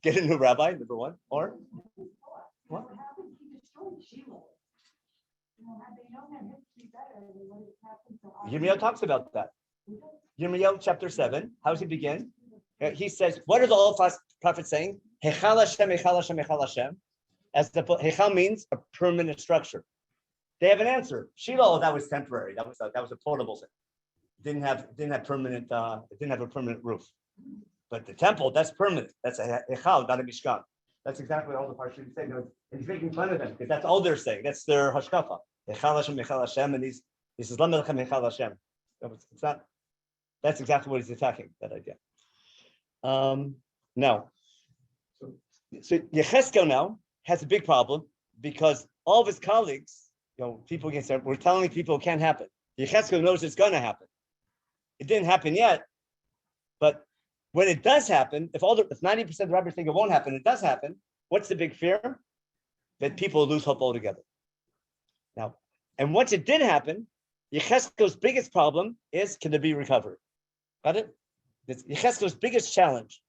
get a new rabbi, number one, or what? Yirmiyahu talks about that. Yirmiyahu chapter 7, how does he begin? He says, what are the old prophets saying? Hechal Hashem, Hechal Hashem, Hechal Hashem. As the Hechal means a permanent structure. They have an answer. Shiloh, that was temporary. That was a portable thing. Didn't have permanent. It didn't have a permanent roof. But the temple, that's permanent. That's a Hechal, not a Mishkan. That's exactly what all the Parshim say. And he's making fun of them because that's all they're saying. That's their hashkafa. Hechal Hashem, Hechal Hashem, and he says, La Menachem Hechal Hashem. It's not. That's exactly what he's attacking. That idea. Now, so Yecheskel now has a big problem because all of his colleagues, people against him, we're telling people it can't happen. Yecheskel knows it's going to happen. It didn't happen yet, but when it does happen, if 90% of the rabbis think it won't happen, it does happen. What's the big fear? That people lose hope altogether. Now, and once it did happen, Yecheskel's biggest problem is, can there be recovery? Got it? It's Yecheskel's biggest challenge.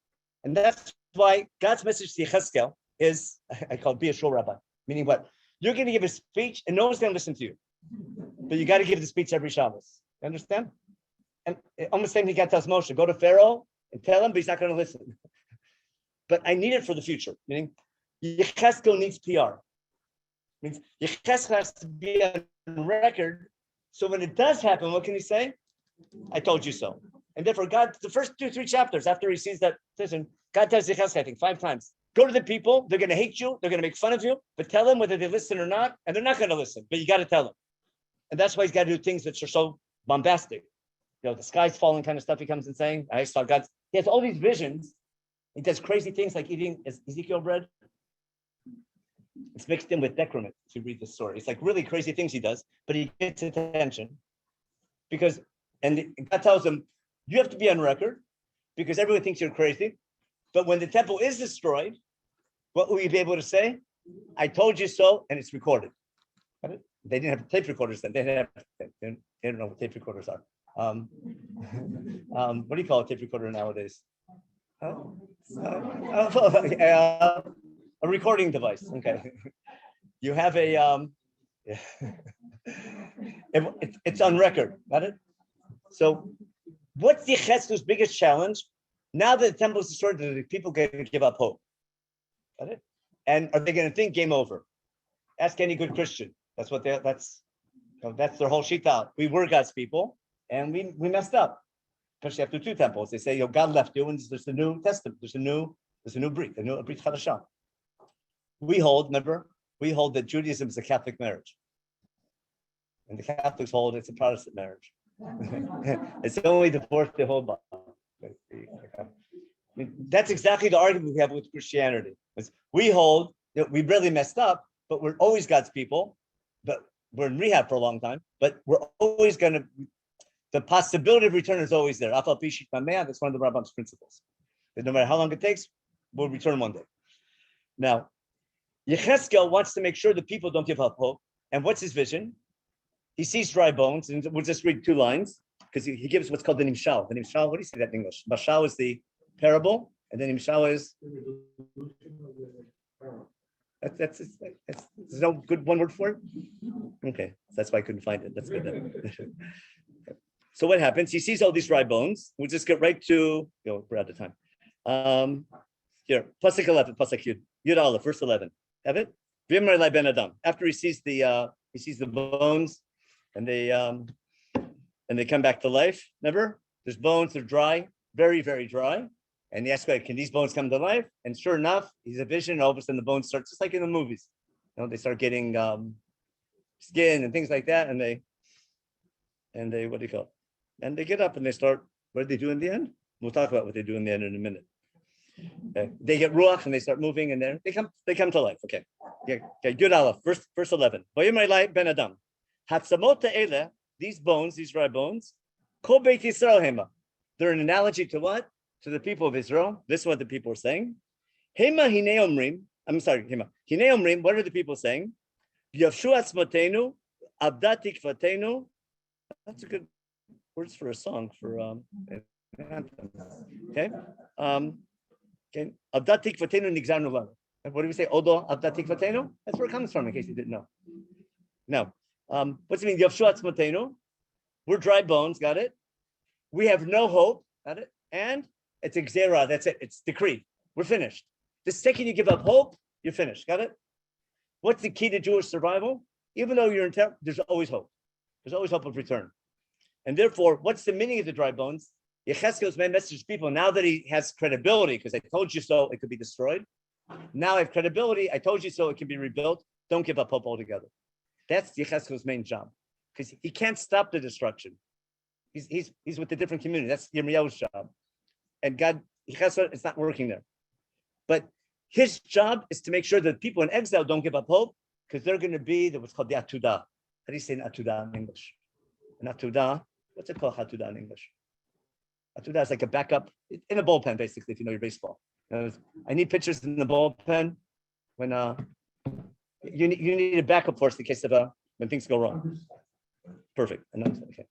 And that's why God's message to Yecheskel is, I call it be a shul rabbi. Meaning what? You're going to give a speech and no one's going to listen to you. But you got to give the speech every Shabbos. You understand? And almost the same thing God tells Moshe, go to Pharaoh and tell him, but he's not going to listen. But I need it for the future. Meaning, Yecheskel needs PR. Means Yecheskel has to be on record. So when it does happen, what can he say? I told you so. And therefore, God, the first 2-3 chapters after he sees that decision, God tells Yecheskel, I think 5 times, go to the people, they're going to hate you, they're going to make fun of you, but tell them whether they listen or not, and they're not going to listen, but you got to tell them. And that's why he's got to do things that are so bombastic. The sky's falling kind of stuff he comes and saying, I saw God's, he has all these visions. He does crazy things like eating Ezekiel bread. It's mixed in with decrement to read this story. It's like really crazy things he does, but he gets attention because, and God tells him, you have to be on record because everyone thinks you're crazy. But when the temple is destroyed, what will you be able to say? I told you so, and it's recorded. They didn't have tape recorders then. They don't know what tape recorders are. What do you call a tape recorder nowadays? A recording device. Okay. You have a it's on record. Got it? So what's the Yecheskel's biggest challenge? Now that the temple is destroyed, the people going to give up hope. Got it? And are they going to think game over? Ask any good Christian. That's what that's their whole shita. We were God's people and we messed up. Especially after 2 temples. They say, God left you, and there's a new testament, there's a new brit, a brit chadashah. We hold that Judaism is a Catholic marriage. And the Catholics hold it's a Protestant marriage. It's the only divorce they hold by. That's exactly the argument we have with Christianity. We hold that we really messed up, but we're always God's people. But we're in rehab for a long time, but we're always going to, the possibility of return is always there. That's one of the Rambam's principles. That no matter how long it takes, we'll return one day. Now, Yecheskel wants to make sure that people don't give up hope. And what's his vision? He sees dry bones, and we'll just read 2 lines, because he gives what's called the Nimshal. The Nimshal, what do you say that in English? Mashal is the parable, and then Nimshal is... That's there's no good one word for it? Okay, that's why I couldn't find it. That's good then. So what happens? He sees all these dry bones. We'll just get right to, we're out of time. Here, Pasuk 11, Pasuk Yud Aleph, verse 11. Have it? After he sees the bones, and they come back to life. Remember, there's bones, they're dry, very, very dry. And he asks, can these bones come to life? And sure enough, he's a vision, and all of a sudden the bones start, just like in the movies. They start getting skin and things like that, and they, what do you call it? And they get up and they start, what do they do in the end? We'll talk about what they do in the end in a minute. Okay. They get ruach and they start moving, and they come to life. Okay. Good Aleph, verse 11. Ben Adam. These bones, these dry bones, Kol Beit Yisrael Hema. They're an analogy to what? To the people of Israel. This is what the people are saying. Hema Hine Omrim. I'm sorry, Hema. Hine Omrim, what are the people saying? Yavshu Atzmatenu, Abda Tikvatenu. That's a good words for a song for an anthem. Okay. Okay, Avdat Tikvatenu Nigzarnu Lanu. And what do we say? Odo Avdat Tikvatenu? That's where it comes from, in case you didn't know. Now, what's it mean? Yavshu Atzmatenu. We're dry bones, got it? We have no hope, got it? And it's Xera, that's it. It's decreed. We're finished. The second you give up hope, you're finished, got it? What's the key to Jewish survival? Even though you're in terror, there's always hope. There's always hope of return. And therefore, what's the meaning of the dry bones? Yechezkel's main message to people, now that he has credibility, because I told you so, it could be destroyed. Now I have credibility, I told you so, it can be rebuilt. Don't give up hope altogether. That's Yechezkel's main job, because he can't stop the destruction. He's with a different community. That's Yirmiyahu's job. And God, Yechezkel, it's not working there. But his job is to make sure that people in exile don't give up hope, because they're going to be what's called the Atudah. How do you say an Atudah in English? An Atudah, what's it called, Atudah in English? Atudah is like a backup in a bullpen, basically, if you know your baseball. I need pitchers in the bullpen when you need a backup force in case of when things go wrong. Perfect. Okay.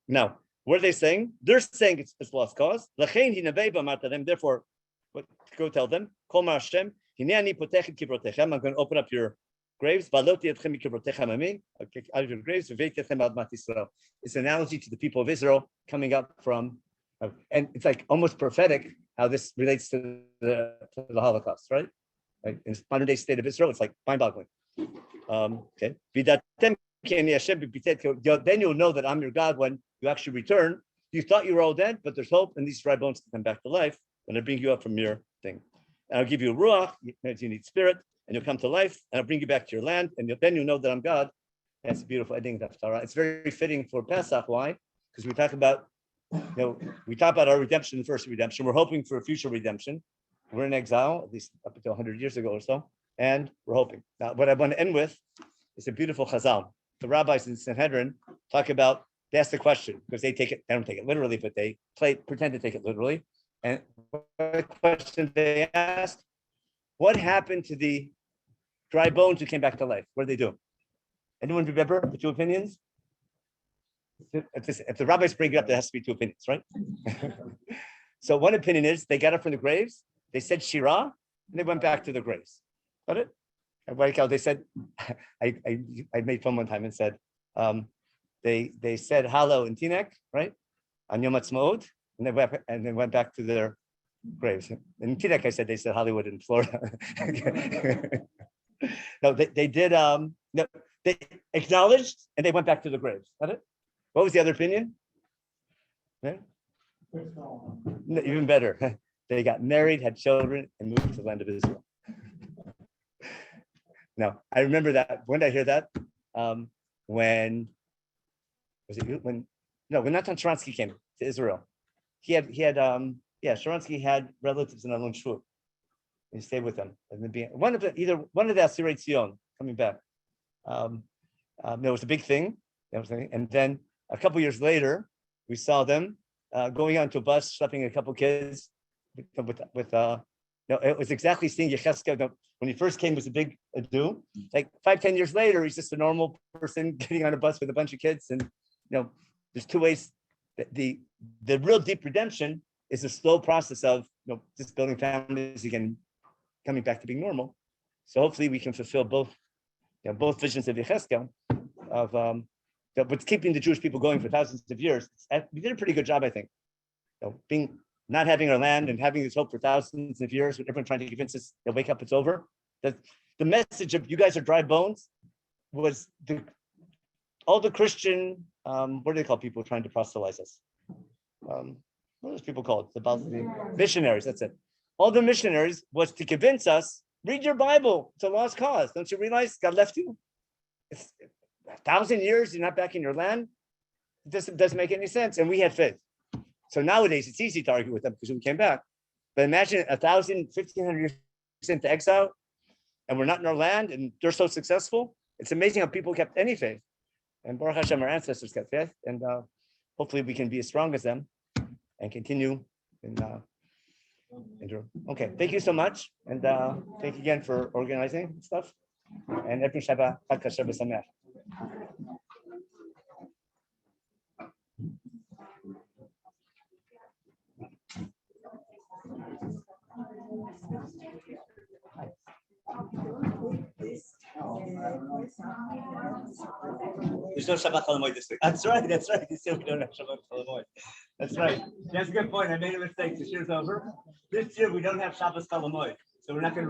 Now, what are they saying? They're saying it's lost cause. Therefore, go tell them, I'm going to open up your graves. Out of your graves. It's an analogy to the people of Israel coming up from, and it's like almost prophetic how this relates to the Holocaust, right? Like in the modern day state of Israel, it's like mind-boggling. Okay. Then you'll know that I'm your God when you actually return. You thought you were all dead, but there's hope, and these dry bones can come back to life when I bring you up from your thing. And I'll give you a ruach, you need spirit, and you'll come to life, and I'll bring you back to your land, and then you'll know that I'm God. That's a beautiful ending of Haftarah. It's very fitting for Pesach. Why? Because we talk about our redemption, the first redemption. We're hoping for a future redemption. We're in exile, at least up until 100 years ago or so, and we're hoping. Now, what I want to end with is a beautiful chazal. The rabbis in Sanhedrin talk about, they ask the question, because they don't take it literally, but they pretend to take it literally. And the question they asked, what happened to the dry bones who came back to life? What did they do? Anyone remember the two opinions? If the rabbis bring it up, there has to be two opinions, right? So one opinion is they got up from the graves, they said Shirah, and they went back to the graves. Got it? And they said, I made fun one time and said, they said Halo in Teaneck, right? On Yom Ha'atzmaut, and they went back to their graves. In Teaneck, I said they said Hollywood in Florida. No, they did. No, they acknowledged and they went back to the graves. Got it? What was the other opinion? Yeah? No, even better. They got married, had children, and moved to the land of Israel. Now, I remember that. When did I hear that? When Natan Sharansky came to Israel, Sharansky had relatives in Alon Shvut. He stayed with them. And one of the Asirei Tzion coming back. There was a big thing. And then a couple years later, we saw them going onto a bus, schlepping a couple kids with it was exactly seeing Yechezkel. When he first came, it was a big ado. Like 5-10 years later, he's just a normal person getting on a bus with a bunch of kids. And there's two ways. The real deep redemption is a slow process of just building families again, coming back to being normal. So hopefully we can fulfill both visions of Yechezkel of what's keeping the Jewish people going for thousands of years. We did a pretty good job, I think. Not having our land and having this hope for thousands of years, with everyone trying to convince us that wake up, it's over. The message of you guys are dry bones was all the Christian, what do they call people trying to proselytize us? What are those people called? The missionaries, that's it. All the missionaries was to convince us, read your Bible, it's a lost cause. Don't you realize God left you? It's 1,000 years, you're not back in your land. It doesn't make any sense. And we had faith. So nowadays it's easy to argue with them because we came back. But imagine 1,000, 1,500 years into exile, and we're not in our land, and they're so successful. It's amazing how people kept any faith. And Baruch Hashem, our ancestors kept faith, and hopefully we can be as strong as them and continue in okay, thank you so much, and thank you again for organizing stuff. And every Shabbat, Chag Kasher B'Sameach. There's no Shabbat Chol Hamoed this week. That's right. You said we don't have Shabbat Chol Hamoed. That's right. That's a good point. I made a mistake. The year's over. This year we don't have Shabbat Chol Hamoed, so we're not going to.